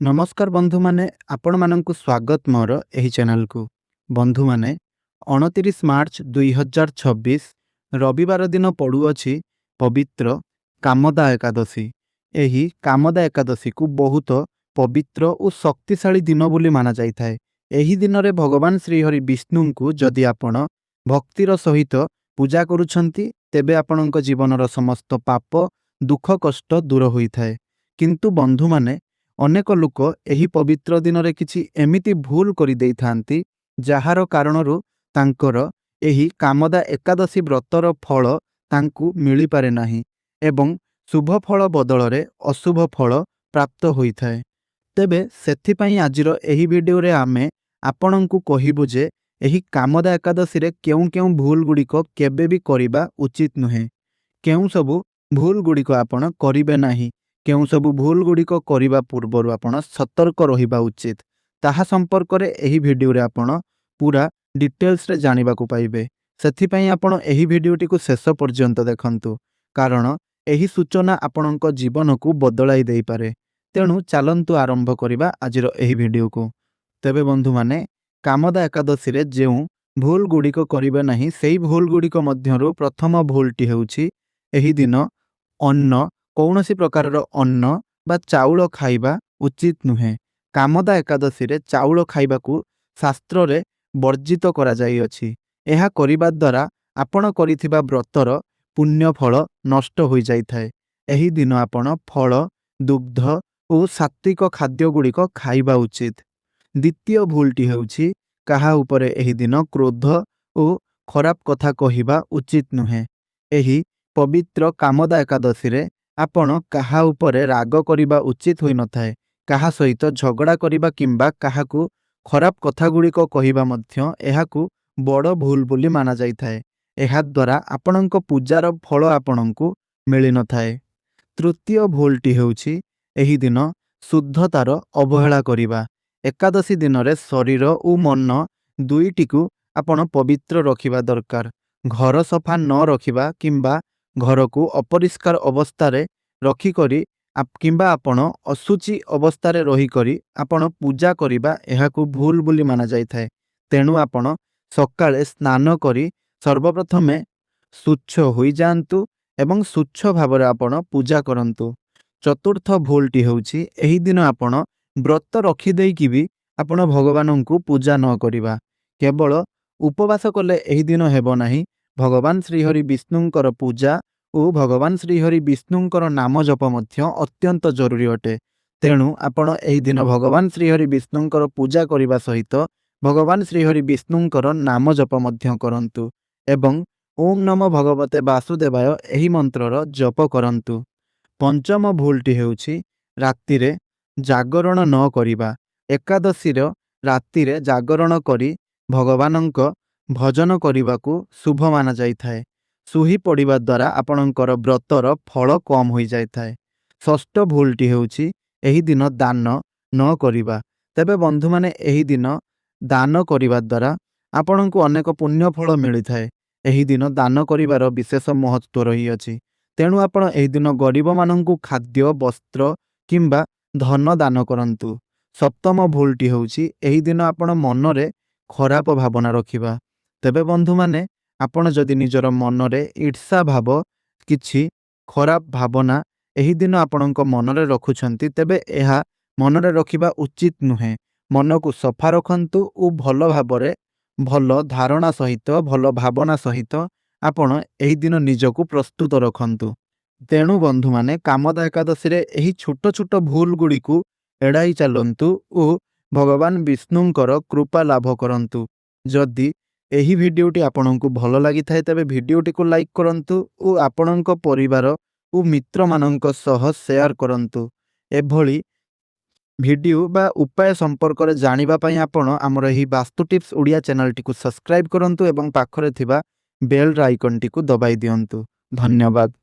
नमस्कार बंधु माने आपण मानंकु स्वागत मोर एही चैनल को। बंधु माने 29 मार्च 2026 रविवार दिन पड़ुअछि पवित्र कामदा एकादशी। एही कामदा एकादशी को बहुत पवित्र और शक्तिशाली दिन बोली माना जाइथाय। एही दिन रे भगवान श्री हरि विष्णु को जदि आपण भक्तिर सहित पूजा करूछंती तेबे आपणक जीवनर समस्त पाप दुख कष्ट दूर होइथाय। किंतु बंधु माने अनेक लोक एही पवित्र दिन रे किछि एमिति भूल करि देइथांती जहार कारणरू तांकर एही कामदा एकादशी व्रतर फल तांकु मिली पारे नाही एवं शुभ फल बदल रे अशुभ फल प्राप्त होइथाय। तेबे सेथिपई आजिर एही वीडियो रे आमे आपणंकु कहिबु जे एही कामदा एकादशी रे केउ केउ भूल गुड़िक केबे भी करिबा उचित नुहे। केउ सबु भूल गुड़िक आपण करिबे नाही, केउ सबु भूल गुड़िक करिबा पूर्वरु आपण सतर्क रहिबा उचित ताहा संपर्क रे एही वीडियो रे आपण पूरा डिटेल्स रे जानिबा को पाइबे। सेथिपई आपण एही वीडियोटी को शेष पर्यंत देखंतु कारण एही सूचना आपणक जीवन को बदलाई देई पारे। तेणु चलंतु आरंभ करिबा आजिर एही वीडियो को। तेबे बंधु माने कामदा एकादशी रे जेउ भूल गुड़िक करिबे नाही सेही भूल गुड़िक मध्यरु प्रथम भूलटी हेउछि एही दिन अन्न कौनसी प्रकार अन्न बा चाउल खाइबा उचित नुहे। कामदा एकादशी रे चाउल खाइबा को शास्त्र रे वर्जित करा जाई अछि। एहा करिबा द्वारा आपण करिथिबा व्रतर पुण्य फल नष्ट होई जाइथाय। एही दिन आपण फल दुग्ध और सात्विक खाद्य गुड़िक खाइबा उचित। द्वितीय भूलटी हेउछि काहा उपरे एही दिन क्रोध और खराब कथा कहिबा उचित नुहे। एही पवित्र कामदा एकादशी रे आपण काहा उपरे राग करिबा उचित होई नथाय। काहा सहित झगड़ा करिबा किंबा काहाकू खराब कथा गुड़िक कहिबा मध्य एहाकू बड़ भूल बोली माना जाइथाय। एहा द्वारा आपणक पूजार फल आपणकू मिली नथाय। तृतीय भूलटी हेउछि एही दिन शुद्धतार अवहेला करिबा। एकादशी दिन रे शरीर और मन दुईटिकू आपण पवित्र रखिबा दरकार। घर सफा न रखिबा किंबा घर को अपरिष्कार अवस्था रखी करी किंबा आपण असुचि अवस्था रही करी आपण पूजा करिबा एहाकू भूल बोली माना जाइथाय। तेणु आपण सकाळे स्नान करी सर्वप्रथमे स्वच्छ होई जांतु एवं स्वच्छ भावरे आपण पूजा करंतु। चतुर्थ भूलटी हेउछि एही दिन आपण व्रत रखी देइकि भी आपण भगवानंकु पूजा न करिबा। केवल उपवास कले एही दिन हेबो नाही। भगवान श्रीहरि विष्णुंकर पूजा और भगवान श्रीहरि विष्णुंकर नाम जप मध्य अत्यंत जरूरी अटे। तेणु आपण एही दिन भगवान श्रीहरि विष्णुंकर पूजा करिबा सहित भगवान श्रीहरि विष्णुंकर नाम जप मध्य करंतु एवं ओम नमो भगवते वासुदेवाय एही मंत्रर जप करंतु। पंचम भूलटी हेउछि रातिरे जागरण न करिबा। एकादशीर रातिरे जागरण करी भगवानंक भजन करिबाकू शुभ माना जाइथाय। सुही पड़िबा द्वारा आपणकर व्रतर फल कम होई जाइथाय। षष्ठ भूलटी हेउछि एही दिन दान न करिबा। तेबे बंधु माने एही दिन दान करिबा द्वारा आपणकू अनेक पुण्य फल मिलिथाय। एही दिन दान करिबार विशेष महत्व रही अछि। तेणु आपण एही दिन गरीब मानंकू खाद्य वस्त्र किंबा धन दान करंतु। सप्तम भूलटी हेउछि एही दिन आपण मनरे खराब भावना रखिबा। तेबे बंधु माने आपण जदि निजर मनरे ईर्षा भाव किछि खराब भावना एही दिन आपणक मनरे रखुछंती तेबे एहा मनरे रखिबा उचित नुहे। मन को सफा रखंतु और भल भावरे भल धारणा सहित भल भावना सहित आपण एही दिन निजको प्रस्तुत रखंतु। तेणु बंधु माने कामदा एकादशी रे एही छोट छोट भूल गुड़िकू एड़ाई चलंतु और भगवान विष्णुंकर कृपा लाभ करंतु। जदि एही वीडियोटी आपनकू भल लगी थाए तेबे वीडियोटी को लाइक करंतु और आपणक परिवार और मित्र मानक सह शेयर करंतु। एभली वीडियो बा उपाय संपर्क रे जानिबा पई आपण हमर एही vastu tips Odia channel T को सब्सक्राइब करंतु एवं पाखरे थिबा बेल आइकन टी को दबाई दियंतु। धन्यवाद।